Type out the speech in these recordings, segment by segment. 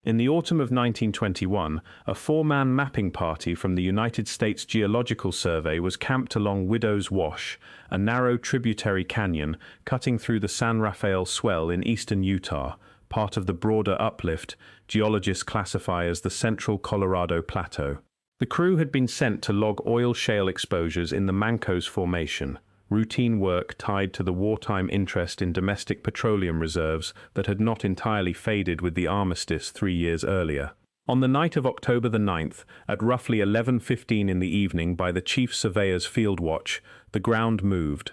In the autumn of 1921, a four-man mapping party from the United States Geological Survey was camped along Widow's Wash, a narrow tributary canyon cutting through the San Rafael Swell in eastern Utah, part of the broader uplift geologists classify as the Central Colorado Plateau. The crew had been sent to log oil shale exposures in the Mancos Formation, routine work tied to the wartime interest in domestic petroleum reserves that had not entirely faded with the armistice 3 years earlier. On the night of October the 9th, at roughly 11:15 in the evening by the chief surveyor's field watch, the ground moved.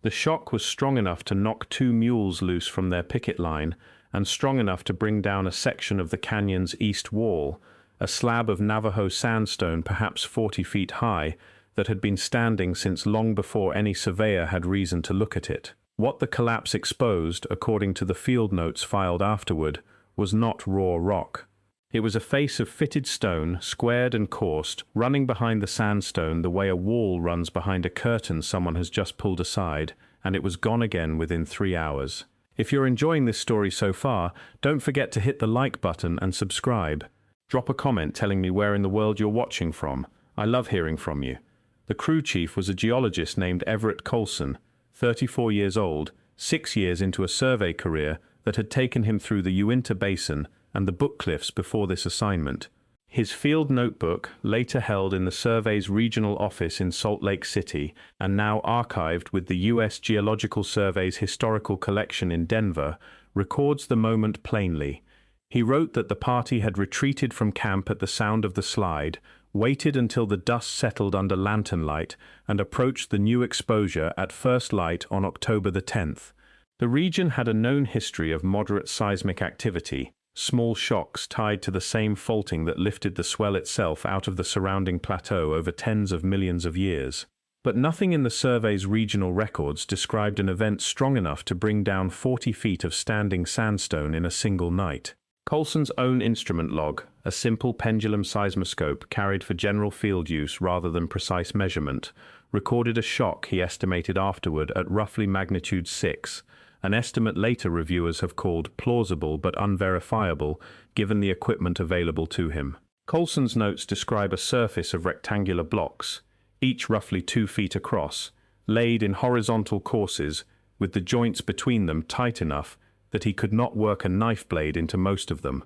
The shock was strong enough to knock 2 mules loose from their picket line, and strong enough to bring down a section of the canyon's east wall, a slab of Navajo sandstone perhaps 40 feet high, that had been standing since long before any surveyor had reason to look at it. What the collapse exposed, according to the field notes filed afterward, was not raw rock. It was a face of fitted stone, squared and coursed, running behind the sandstone the way a wall runs behind a curtain someone has just pulled aside, and it was gone again within 3 hours. If you're enjoying this story so far, don't forget to hit the like button and subscribe. Drop a comment telling me where in the world you're watching from. I love hearing from you. The crew chief was a geologist named Everett Colson, 34 years old, 6 years into a survey career that had taken him through the Uinta Basin and the Book Cliffs before this assignment. His field notebook, later held in the survey's regional office in Salt Lake City and now archived with the U.S. Geological Survey's historical collection in Denver, records the moment plainly. He wrote that the party had retreated from camp at the sound of the slide, waited until the dust settled under lantern light, and approached the new exposure at first light on October the 10th. The region had a known history of moderate seismic activity, small shocks tied to the same faulting that lifted the swell itself out of the surrounding plateau over tens of millions of years. But nothing in the survey's regional records described an event strong enough to bring down 40 feet of standing sandstone in a single night. Colson's own instrument log, a simple pendulum seismoscope carried for general field use rather than precise measurement, recorded a shock he estimated afterward at roughly magnitude 6, an estimate later reviewers have called plausible but unverifiable given the equipment available to him. Colson's notes describe a surface of rectangular blocks, each roughly 2 feet across, laid in horizontal courses, with the joints between them tight enough that he could not work a knife blade into most of them.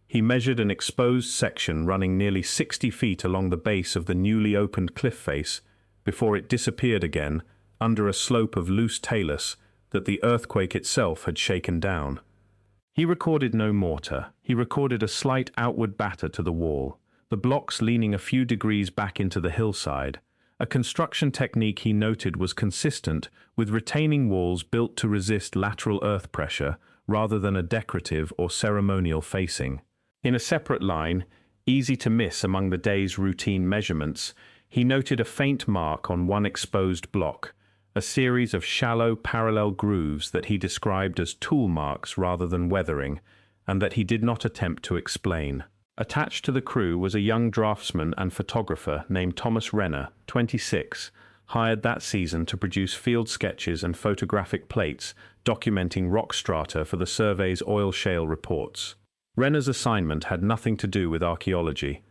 He measured an exposed section running nearly 60 feet along the base of the newly opened cliff face before it disappeared again under a slope of loose talus that the earthquake itself had shaken down. He recorded no mortar. He recorded a slight outward batter to the wall, the blocks leaning a few degrees back into the hillside. A construction technique he noted was consistent with retaining walls built to resist lateral earth pressure rather than a decorative or ceremonial facing. In a separate line, easy to miss among the day's routine measurements, he noted a faint mark on one exposed block, a series of shallow parallel grooves that he described as tool marks rather than weathering, and that he did not attempt to explain. Attached to the crew was a young draftsman and photographer named Thomas Renner, 26, hired that season to produce field sketches and photographic plates documenting rock strata for the survey's oil shale reports. Renner's assignment had nothing to do with archaeology.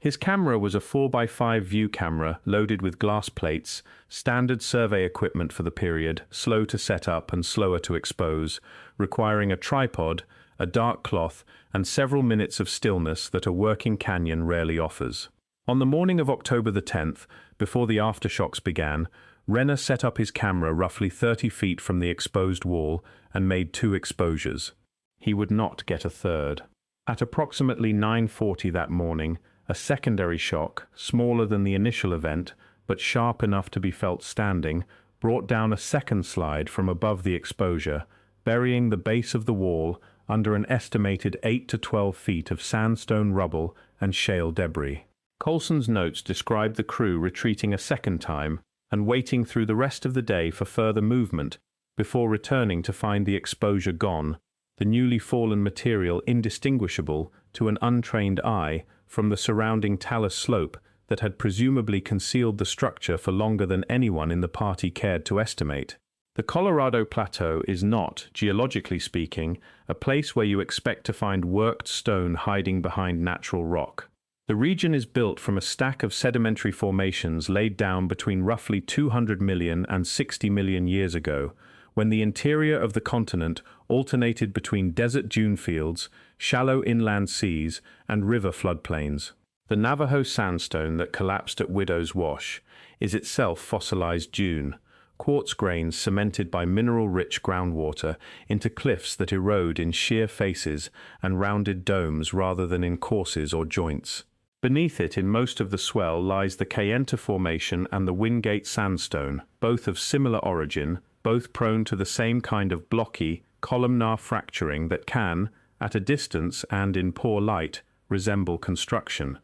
His camera was a 4x5 view camera loaded with glass plates, standard survey equipment for the period, slow to set up and slower to expose, requiring a tripod, a dark cloth, and several minutes of stillness that a working canyon rarely offers. On the morning of October the 10th, before the aftershocks began, Renner set up his camera roughly 30 feet from the exposed wall and made 2 exposures. He would not get a third. At approximately 9:40 that morning, a secondary shock, smaller than the initial event, but sharp enough to be felt standing, brought down a second slide from above the exposure, burying the base of the wall under an estimated 8 to 12 feet of sandstone rubble and shale debris. Colson's notes described the crew retreating a second time and waiting through the rest of the day for further movement before returning to find the exposure gone, the newly fallen material indistinguishable to an untrained eye from the surrounding talus slope that had presumably concealed the structure for longer than anyone in the party cared to estimate. The Colorado Plateau is not, geologically speaking, a place where you expect to find worked stone hiding behind natural rock. The region is built from a stack of sedimentary formations laid down between roughly 200 million and 60 million years ago, when the interior of the continent alternated between desert dune fields, shallow inland seas, and river floodplains. The Navajo sandstone that collapsed at Widow's Wash is itself fossilized dune, quartz grains cemented by mineral-rich groundwater into cliffs that erode in sheer faces and rounded domes rather than in courses or joints. Beneath it, in most of the swell, lies the Kayenta Formation and the Wingate Sandstone, both of similar origin, both prone to the same kind of blocky, columnar fracturing that can, at a distance and in poor light, resemble construction.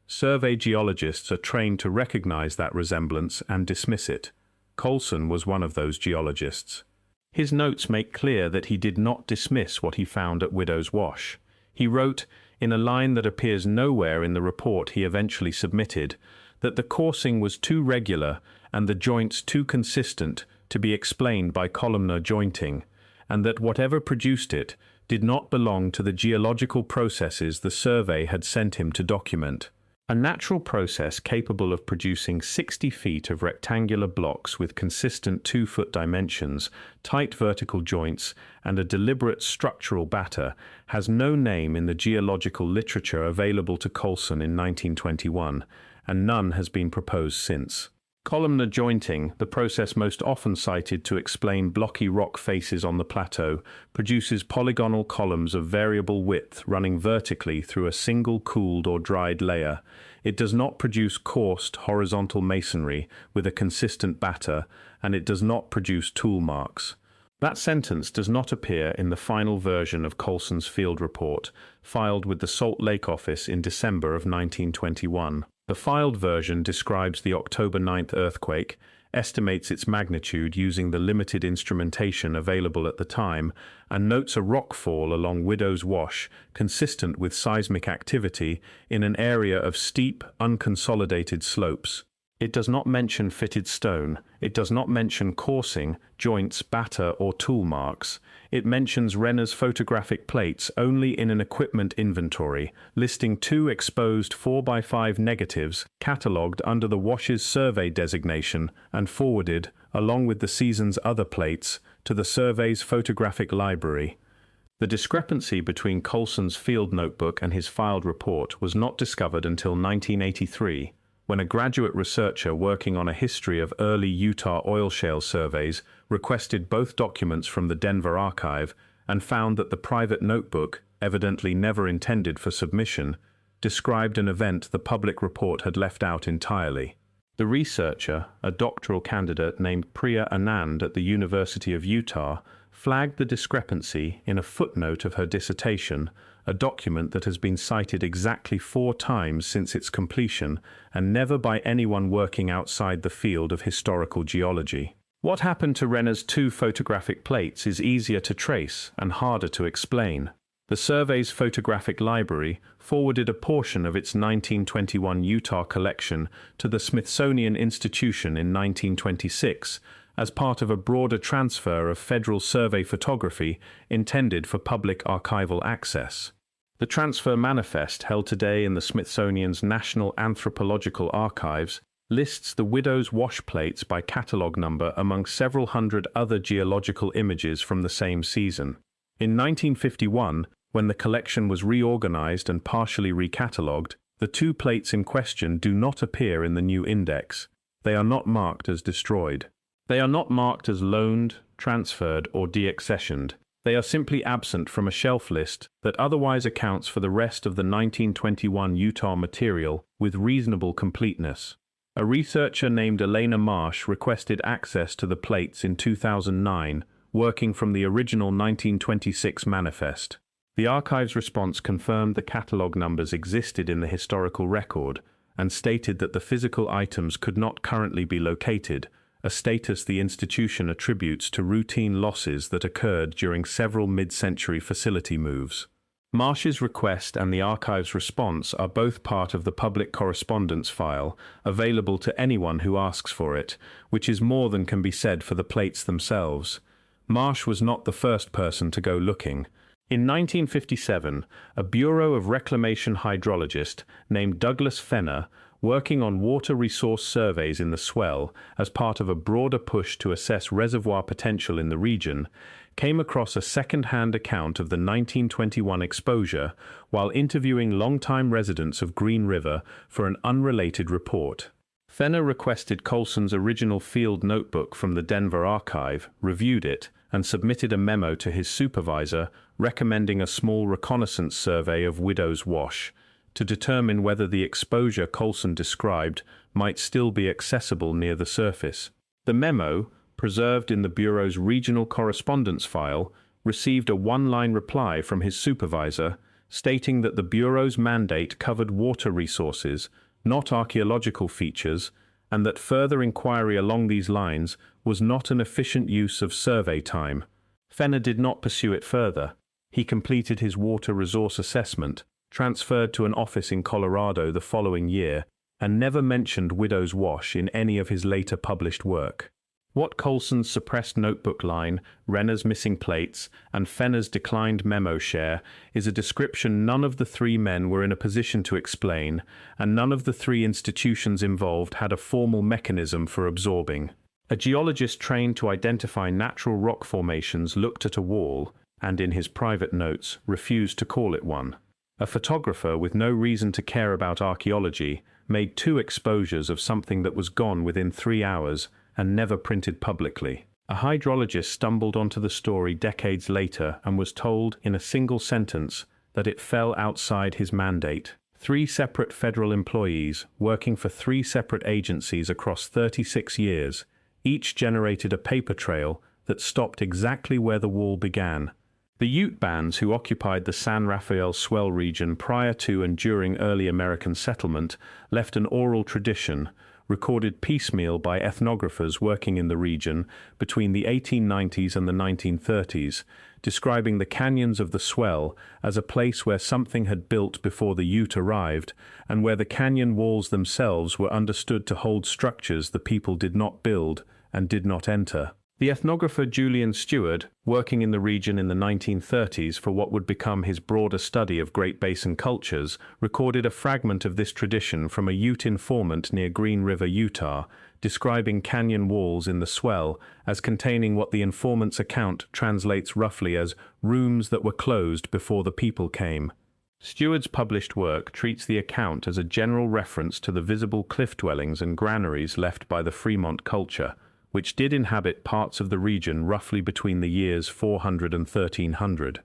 Survey geologists are trained to recognize that resemblance and dismiss it. Colson was one of those geologists. His notes make clear that he did not dismiss what he found at Widow's Wash. He wrote, in a line that appears nowhere in the report he eventually submitted, that the coursing was too regular and the joints too consistent to be explained by columnar jointing, and that whatever produced it did not belong to the geological processes the survey had sent him to document. A natural process capable of producing 60 feet of rectangular blocks with consistent 2-foot dimensions, tight vertical joints, and a deliberate structural batter has no name in the geological literature available to Colson in 1921, and none has been proposed since. Columnar jointing, the process most often cited to explain blocky rock faces on the plateau, produces polygonal columns of variable width running vertically through a single cooled or dried layer. It does not produce coursed horizontal masonry with a consistent batter, and it does not produce tool marks. That sentence does not appear in the final version of Colson's field report, filed with the Salt Lake office in December of 1921. The filed version describes the October 9th earthquake, estimates its magnitude using the limited instrumentation available at the time, and notes a rockfall along Widow's Wash consistent with seismic activity in an area of steep, unconsolidated slopes. It does not mention fitted stone, it does not mention coursing, joints, batter, or tool marks. It mentions Renner's photographic plates only in an equipment inventory, listing 2 exposed 4x5 negatives catalogued under the Wash's survey designation and forwarded, along with the season's other plates, to the survey's photographic library. The discrepancy between Colson's field notebook and his filed report was not discovered until 1983. When a graduate researcher working on a history of early Utah oil shale surveys requested both documents from the Denver archive and found that the private notebook, evidently never intended for submission, described an event the public report had left out entirely. The researcher, a doctoral candidate named Priya Anand at the University of Utah, flagged the discrepancy in a footnote of her dissertation, a document that has been cited exactly 4 times since its completion and never by anyone working outside the field of historical geology. What happened to Renner's 2 photographic plates is easier to trace and harder to explain. The survey's photographic library forwarded a portion of its 1921 Utah collection to the Smithsonian Institution in 1926 as part of a broader transfer of federal survey photography intended for public archival access. The transfer manifest, held today in the Smithsonian's National Anthropological Archives, lists the Widow's Wash plates by catalogue number among several hundred other geological images from the same season. In 1951, when the collection was reorganized and partially recatalogued, the 2 plates in question do not appear in the new index. They are not marked as destroyed. They are not marked as loaned, transferred, or deaccessioned. They are simply absent from a shelf list that otherwise accounts for the rest of the 1921 Utah material with reasonable completeness. A researcher named Elena Marsh requested access to the plates in 2009, working from the original 1926 manifest. The archive's response confirmed the catalogue numbers existed in the historical record and stated that the physical items could not currently be located, a status the institution attributes to routine losses that occurred during several mid-century facility moves. Marsh's request and the archive's response are both part of the public correspondence file, available to anyone who asks for it, which is more than can be said for the plates themselves. Marsh was not the first person to go looking. In 1957, a Bureau of Reclamation hydrologist named Douglas Fenner, working on water resource surveys in the Swell as part of a broader push to assess reservoir potential in the region, came across a second-hand account of the 1921 exposure while interviewing longtime residents of Green River for an unrelated report. Fenner requested Colson's original field notebook from the Denver archive, reviewed it, and submitted a memo to his supervisor recommending a small reconnaissance survey of Widow's Wash to determine whether the exposure Colson described might still be accessible near the surface. The memo, preserved in the Bureau's regional correspondence file, received a one-line reply from his supervisor stating that the Bureau's mandate covered water resources, not archaeological features, and that further inquiry along these lines was not an efficient use of survey time. Fenner did not pursue it further. He completed his water resource assessment, transferred to an office in Colorado the following year, and never mentioned Widow's Wash in any of his later published work. What Colson's suppressed notebook line, Renner's missing plates, and Fenner's declined memo share is a description none of the three men were in a position to explain, and none of the three institutions involved had a formal mechanism for absorbing. A geologist trained to identify natural rock formations looked at a wall, and in his private notes refused to call it one. A photographer with no reason to care about archaeology made 2 exposures of something that was gone within 3 hours and never printed publicly. A hydrologist stumbled onto the story decades later and was told in a single sentence that it fell outside his mandate. 3 separate federal employees, working for 3 separate agencies across 36 years, each generated a paper trail that stopped exactly where the wall began. The Ute bands who occupied the San Rafael Swell region prior to and during early American settlement left an oral tradition, recorded piecemeal by ethnographers working in the region between the 1890s and the 1930s, describing the canyons of the Swell as a place where something had built before the Ute arrived, and where the canyon walls themselves were understood to hold structures the people did not build and did not enter. The ethnographer Julian Stewart, working in the region in the 1930s for what would become his broader study of Great Basin cultures, recorded a fragment of this tradition from a Ute informant near Green River, Utah, describing canyon walls in the Swell as containing what the informant's account translates roughly as rooms that were closed before the people came. Stewart's published work treats the account as a general reference to the visible cliff dwellings and granaries left by the Fremont culture, which did inhabit parts of the region roughly between the years 400 and 1300.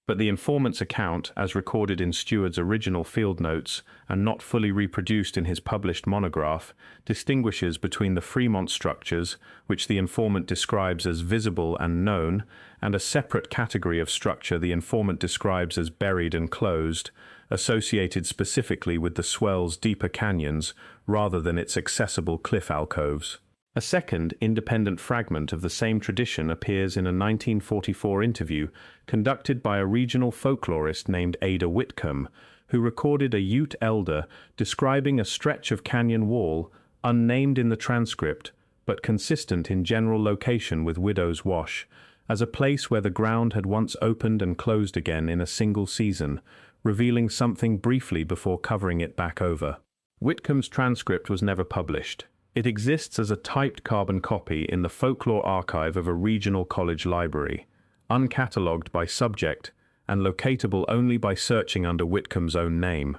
But the informant's account, as recorded in Stewart's original field notes and not fully reproduced in his published monograph, distinguishes between the Fremont structures, which the informant describes as visible and known, and a separate category of structure the informant describes as buried and closed, associated specifically with the Swell's deeper canyons rather than its accessible cliff alcoves. A second, independent fragment of the same tradition appears in a 1944 interview conducted by a regional folklorist named Ada Whitcomb, who recorded a Ute elder describing a stretch of canyon wall, unnamed in the transcript, but consistent in general location with Widow's Wash, as a place where the ground had once opened and closed again in a single season, revealing something briefly before covering it back over. Whitcomb's transcript was never published. It exists as a typed carbon copy in the folklore archive of a regional college library, uncatalogued by subject and locatable only by searching under Whitcomb's own name.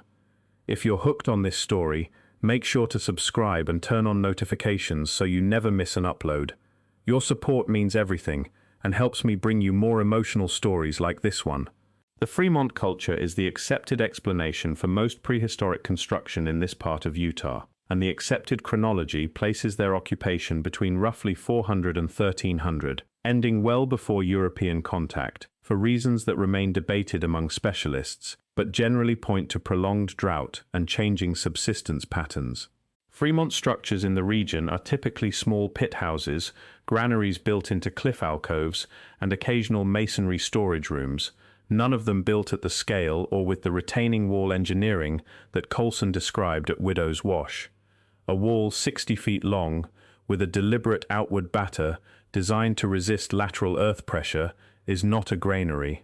If you're hooked on this story, make sure to subscribe and turn on notifications so you never miss an upload. Your support means everything and helps me bring you more emotional stories like this one. The Fremont culture is the accepted explanation for most prehistoric construction in this part of Utah, and the accepted chronology places their occupation between roughly 400 and 1300, ending well before European contact, for reasons that remain debated among specialists, but generally point to prolonged drought and changing subsistence patterns. Fremont structures in the region are typically small pit houses, granaries built into cliff alcoves, and occasional masonry storage rooms, none of them built at the scale or with the retaining wall engineering that Colson described at Widow's Wash. A wall 60 feet long, with a deliberate outward batter designed to resist lateral earth pressure, is not a granary.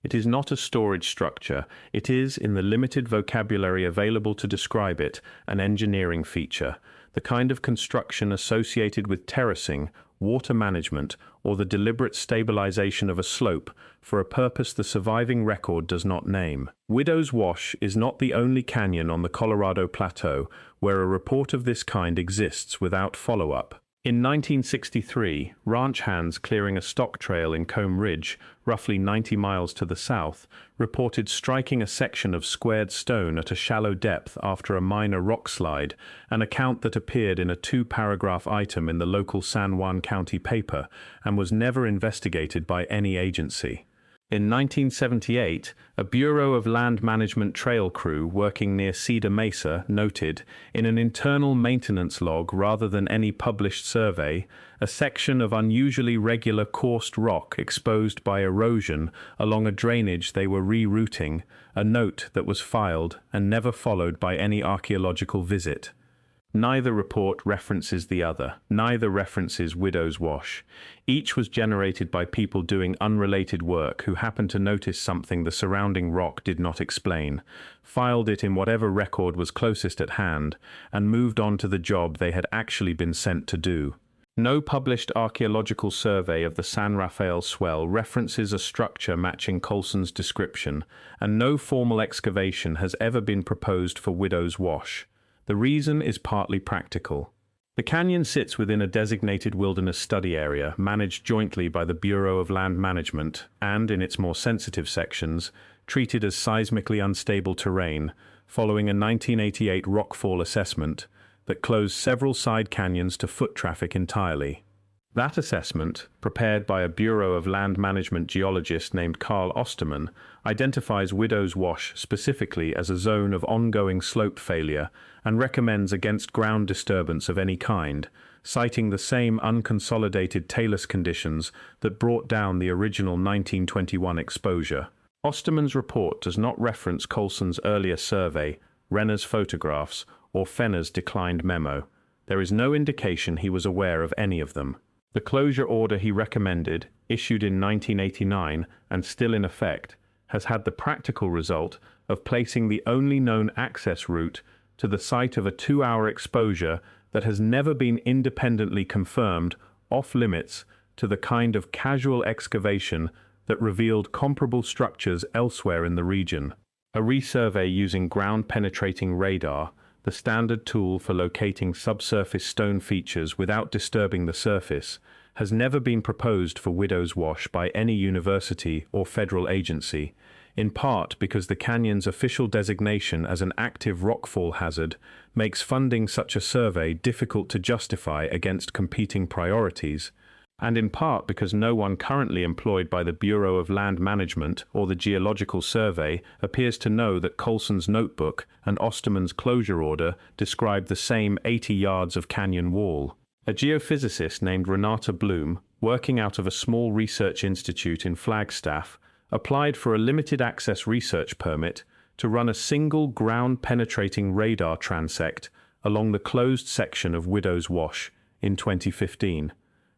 It is not a storage structure. It is, in the limited vocabulary available to describe it, an engineering feature, the kind of construction associated with terracing, water management, or the deliberate stabilization of a slope for a purpose the surviving record does not name. Widow's Wash is not the only canyon on the Colorado Plateau where a report of this kind exists without follow-up. In 1963, ranch hands clearing a stock trail in Comb Ridge, roughly 90 miles to the south, reported striking a section of squared stone at a shallow depth after a minor rock slide, an account that appeared in a 2-paragraph item in the local San Juan County paper and was never investigated by any agency. In 1978, a Bureau of Land Management trail crew working near Cedar Mesa noted, in an internal maintenance log rather than any published survey, a section of unusually regular coursed rock exposed by erosion along a drainage they were rerouting, a note that was filed and never followed by any archaeological visit. Neither report references the other. Neither references Widow's Wash. Each was generated by people doing unrelated work who happened to notice something the surrounding rock did not explain, filed it in whatever record was closest at hand, and moved on to the job they had actually been sent to do. No published archaeological survey of the San Rafael Swell references a structure matching Colson's description, and no formal excavation has ever been proposed for Widow's Wash. The reason is partly practical. The canyon sits within a designated wilderness study area managed jointly by the Bureau of Land Management and, in its more sensitive sections, treated as seismically unstable terrain following a 1988 rockfall assessment that closed several side canyons to foot traffic entirely. That assessment, prepared by a Bureau of Land Management geologist named Carl Osterman, identifies Widow's Wash specifically as a zone of ongoing slope failure and recommends against ground disturbance of any kind, citing the same unconsolidated talus conditions that brought down the original 1921 exposure. Osterman's report does not reference Colson's earlier survey, Renner's photographs, or Fenner's declined memo. There is no indication he was aware of any of them. The closure order he recommended, issued in 1989 and still in effect, has had the practical result of placing the only known access route to the site of a 2-hour exposure that has never been independently confirmed off-limits to the kind of casual excavation that revealed comparable structures elsewhere in the region. A resurvey using ground-penetrating radar, the standard tool for locating subsurface stone features without disturbing the surface, has never been proposed for Widow's Wash by any university or federal agency, in part because the canyon's official designation as an active rockfall hazard makes funding such a survey difficult to justify against competing priorities, and in part because no one currently employed by the Bureau of Land Management or the Geological Survey appears to know that Colson's notebook and Osterman's closure order describe the same 80 yards of canyon wall. A geophysicist named Renata Bloom, working out of a small research institute in Flagstaff, applied for a limited access research permit to run a single ground-penetrating radar transect along the closed section of Widow's Wash in 2015.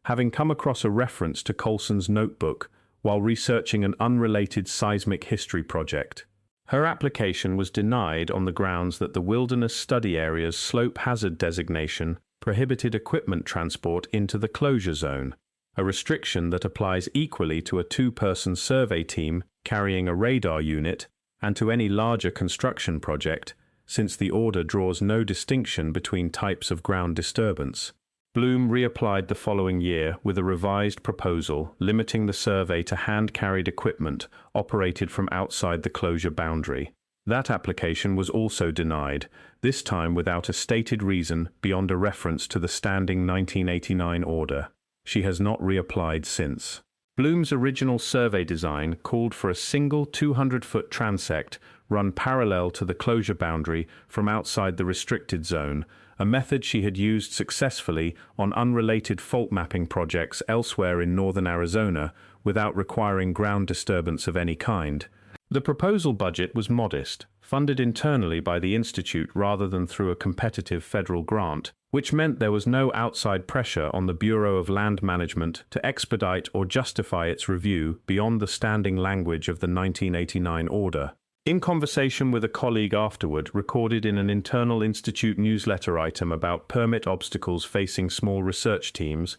Having come across a reference to Colson's notebook while researching an unrelated seismic history project. Her application was denied on the grounds that the Wilderness Study Area's slope hazard designation prohibited equipment transport into the closure zone, a restriction that applies equally to a 2-person survey team carrying a radar unit and to any larger construction project, since the order draws no distinction between types of ground disturbance. Bloom reapplied the following year with a revised proposal limiting the survey to hand-carried equipment operated from outside the closure boundary. That application was also denied, this time without a stated reason beyond a reference to the standing 1989 order. She has not reapplied since. Bloom's original survey design called for a single 200-foot transect run parallel to the closure boundary from outside the restricted zone, a method she had used successfully on unrelated fault mapping projects elsewhere in northern Arizona without requiring ground disturbance of any kind. The proposal budget was modest, funded internally by the Institute rather than through a competitive federal grant, which meant there was no outside pressure on the Bureau of Land Management to expedite or justify its review beyond the standing language of the 1989 order. In conversation with a colleague afterward, recorded in an internal Institute newsletter item about permit obstacles facing small research teams,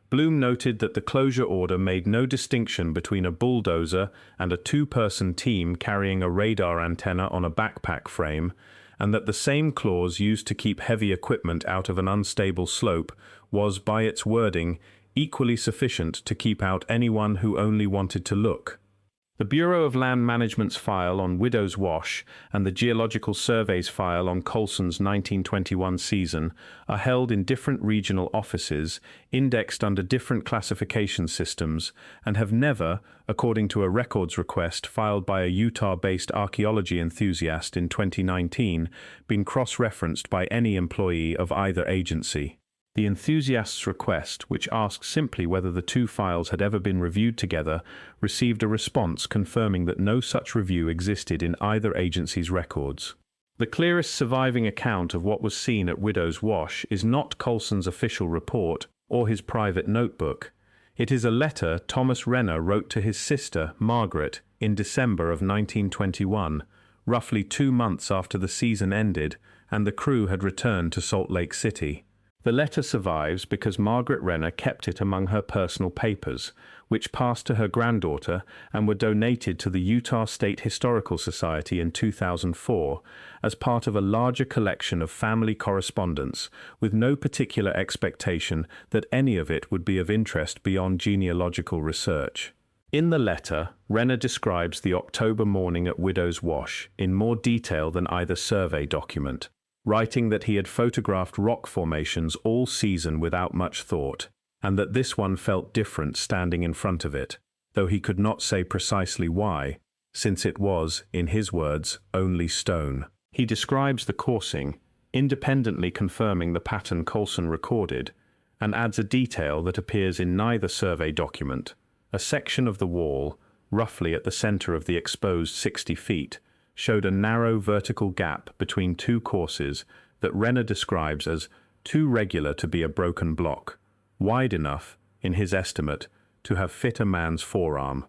Bloom noted that the closure order made no distinction between a bulldozer and a two-person team carrying a radar antenna on a backpack frame, and that the same clause used to keep heavy equipment out of an unstable slope was, by its wording, equally sufficient to keep out anyone who only wanted to look. The Bureau of Land Management's file on Widow's Wash and the Geological Survey's file on Colson's 1921 season are held in different regional offices, indexed under different classification systems, and have never, according to a records request filed by a Utah-based archaeology enthusiast in 2019, been cross-referenced by any employee of either agency. The enthusiast's request, which asks simply whether the two files had ever been reviewed together, received a response confirming that no such review existed in either agency's records. The clearest surviving account of what was seen at Widow's Wash is not Colson's official report or his private notebook. It is a letter Thomas Renner wrote to his sister, Margaret, in December of 1921, roughly 2 months after the season ended and the crew had returned to Salt Lake City. The letter survives because Margaret Renner kept it among her personal papers, which passed to her granddaughter and were donated to the Utah State Historical Society in 2004 as part of a larger collection of family correspondence, with no particular expectation that any of it would be of interest beyond genealogical research. In the letter, Renner describes the October morning at Widow's Wash in more detail than either survey document, writing that he had photographed rock formations all season without much thought, and that this one felt different standing in front of it, though he could not say precisely why, since it was, in his words, only stone. He describes the coursing, independently confirming the pattern Colson recorded, and adds a detail that appears in neither survey document: a section of the wall, roughly at the center of the exposed 60 feet, showed a narrow vertical gap between two courses that Renner describes as too regular to be a broken block, wide enough, in his estimate, to have fit a man's forearm.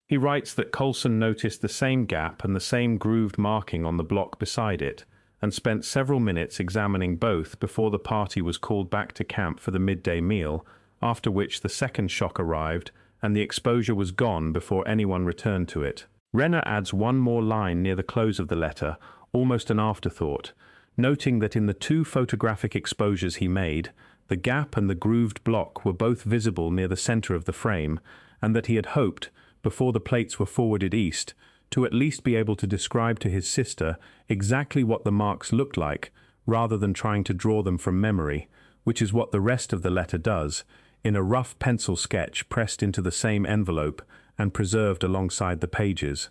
He writes that Colson noticed the same gap and the same grooved marking on the block beside it, and spent several minutes examining both before the party was called back to camp for the midday meal, after which the second shock arrived and the exposure was gone before anyone returned to it. Renner adds one more line near the close of the letter, almost an afterthought, noting that in the two photographic exposures he made, the gap and the grooved block were both visible near the center of the frame, and that he had hoped, before the plates were forwarded east, to at least be able to describe to his sister exactly what the marks looked like, rather than trying to draw them from memory, which is what the rest of the letter does, in a rough pencil sketch pressed into the same envelope and preserved alongside the pages.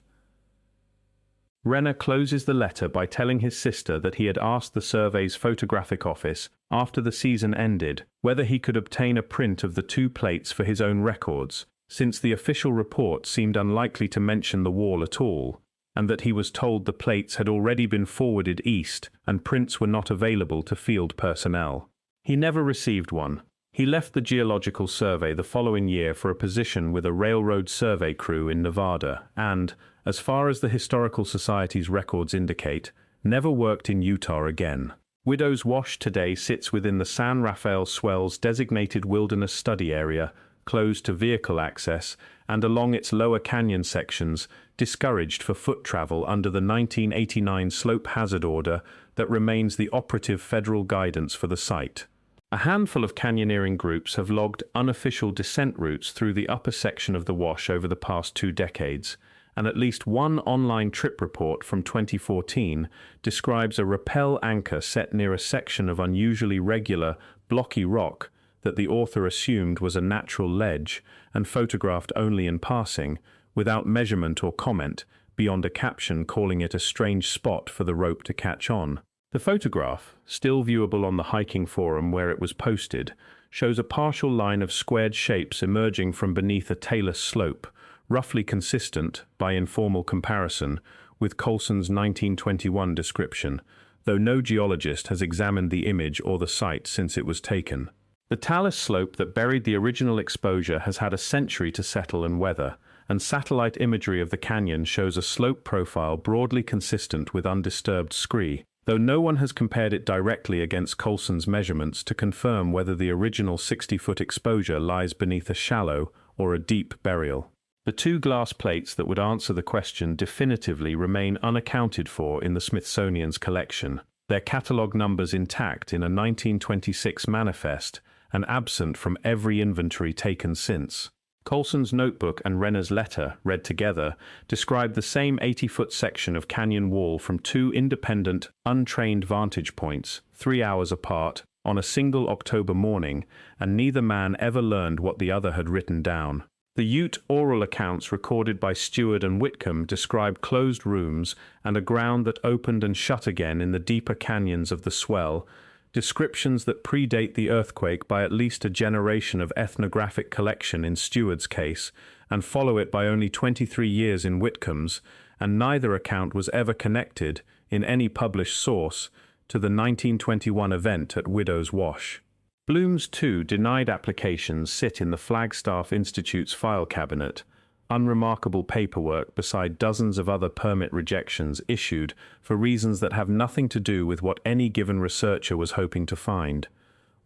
Renner closes the letter by telling his sister that he had asked the survey's photographic office, after the season ended, whether he could obtain a print of the two plates for his own records, since the official report seemed unlikely to mention the wall at all, and that he was told the plates had already been forwarded east and prints were not available to field personnel. He never received one. He left the Geological Survey the following year for a position with a railroad survey crew in Nevada and, as far as the Historical Society's records indicate, never worked in Utah again. Widow's Wash today sits within the San Rafael Swell's designated wilderness study area, closed to vehicle access, and along its lower canyon sections, discouraged for foot travel under the 1989 slope hazard order that remains the operative federal guidance for the site. A handful of canyoneering groups have logged unofficial descent routes through the upper section of the wash over the past 2 decades, and at least one online trip report from 2014 describes a rappel anchor set near a section of unusually regular, blocky rock that the author assumed was a natural ledge and photographed only in passing, without measurement or comment, beyond a caption calling it a strange spot for the rope to catch on. The photograph, still viewable on the hiking forum where it was posted, shows a partial line of squared shapes emerging from beneath a talus slope, roughly consistent, by informal comparison, with Colson's 1921 description, though no geologist has examined the image or the site since it was taken. The talus slope that buried the original exposure has had a century to settle and weather, and satellite imagery of the canyon shows a slope profile broadly consistent with undisturbed scree, though no one has compared it directly against Colson's measurements to confirm whether the original 60-foot exposure lies beneath a shallow or a deep burial. The two glass plates that would answer the question definitively remain unaccounted for in the Smithsonian's collection, their catalogue numbers intact in a 1926 manifest and absent from every inventory taken since. Colson's notebook and Renner's letter, read together, describe the same 80-foot section of canyon wall from two independent, untrained vantage points, 3 hours apart, on a single October morning, and neither man ever learned what the other had written down. The Ute oral accounts recorded by Stewart and Whitcomb describe closed rooms and a ground that opened and shut again in the deeper canyons of the Swell, descriptions that predate the earthquake by at least a generation of ethnographic collection in Stewart's case, and follow it by only 23 years in Whitcomb's, and neither account was ever connected, in any published source, to the 1921 event at Widow's Wash. Bloom's two denied applications sit in the Flagstaff Institute's file cabinet, unremarkable paperwork beside dozens of other permit rejections issued for reasons that have nothing to do with what any given researcher was hoping to find.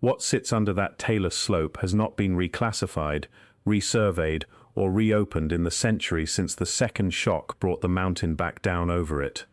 What sits under that talus slope has not been reclassified, resurveyed, or reopened in the century since the second shock brought the mountain back down over it.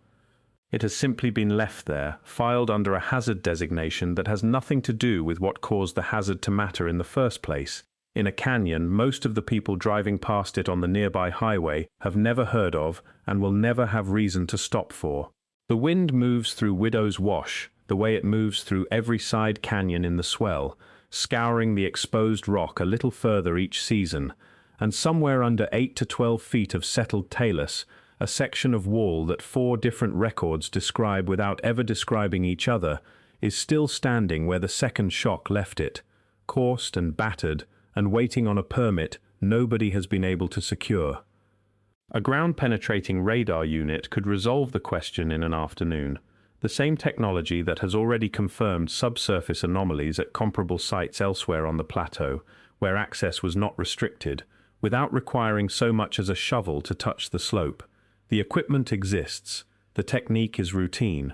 It has simply been left there, filed under a hazard designation that has nothing to do with what caused the hazard to matter in the first place. In a canyon, most of the people driving past it on the nearby highway have never heard of and will never have reason to stop for. The wind moves through Widow's Wash, the way it moves through every side canyon in the Swell, scouring the exposed rock a little further each season, and somewhere under 8 to 12 feet of settled talus, a section of wall that 4 different records describe without ever describing each other, is still standing where the second shock left it, coursed and battered, and waiting on a permit nobody has been able to secure. A ground-penetrating radar unit could resolve the question in an afternoon, the same technology that has already confirmed subsurface anomalies at comparable sites elsewhere on the plateau, where access was not restricted, without requiring so much as a shovel to touch the slope. The equipment exists. The technique is routine.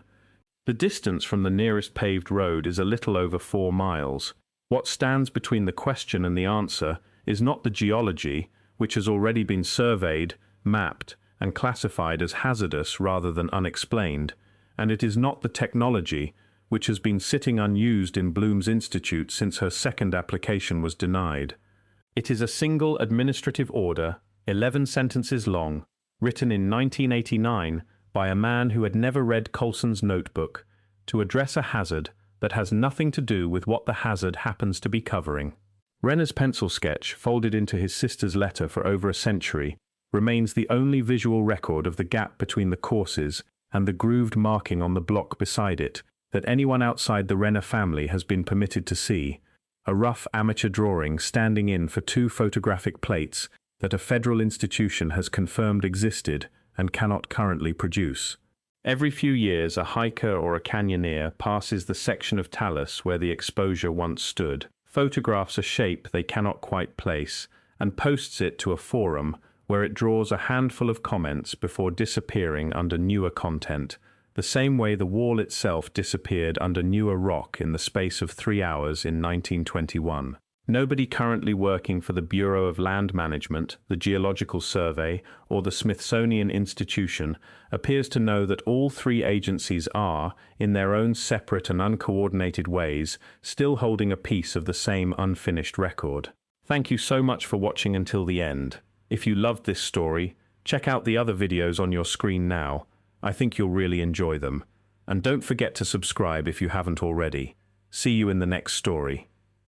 The distance from the nearest paved road is a little over 4 miles. What stands between the question and the answer is not the geology, which has already been surveyed, mapped, and classified as hazardous rather than unexplained, and it is not the technology, which has been sitting unused in Bloom's Institute since her second application was denied. It is a single administrative order, 11 sentences long, written in 1989 by a man who had never read Colson's notebook, to address a hazard that has nothing to do with what the hazard happens to be covering. Renner's pencil sketch, folded into his sister's letter for over a century, remains the only visual record of the gap between the courses and the grooved marking on the block beside it that anyone outside the Renner family has been permitted to see, a rough amateur drawing standing in for 2 photographic plates that a federal institution has confirmed existed and cannot currently produce. Every few years, a hiker or a canyoneer passes the section of talus where the exposure once stood, photographs a shape they cannot quite place, and posts it to a forum where it draws a handful of comments before disappearing under newer content, the same way the wall itself disappeared under newer rock in the space of 3 hours in 1921. Nobody currently working for the Bureau of Land Management, the Geological Survey, or the Smithsonian Institution appears to know that all 3 agencies are, in their own separate and uncoordinated ways, still holding a piece of the same unfinished record. Thank you so much for watching until the end. If you loved this story, check out the other videos on your screen now. I think you'll really enjoy them. And don't forget to subscribe if you haven't already. See you in the next story.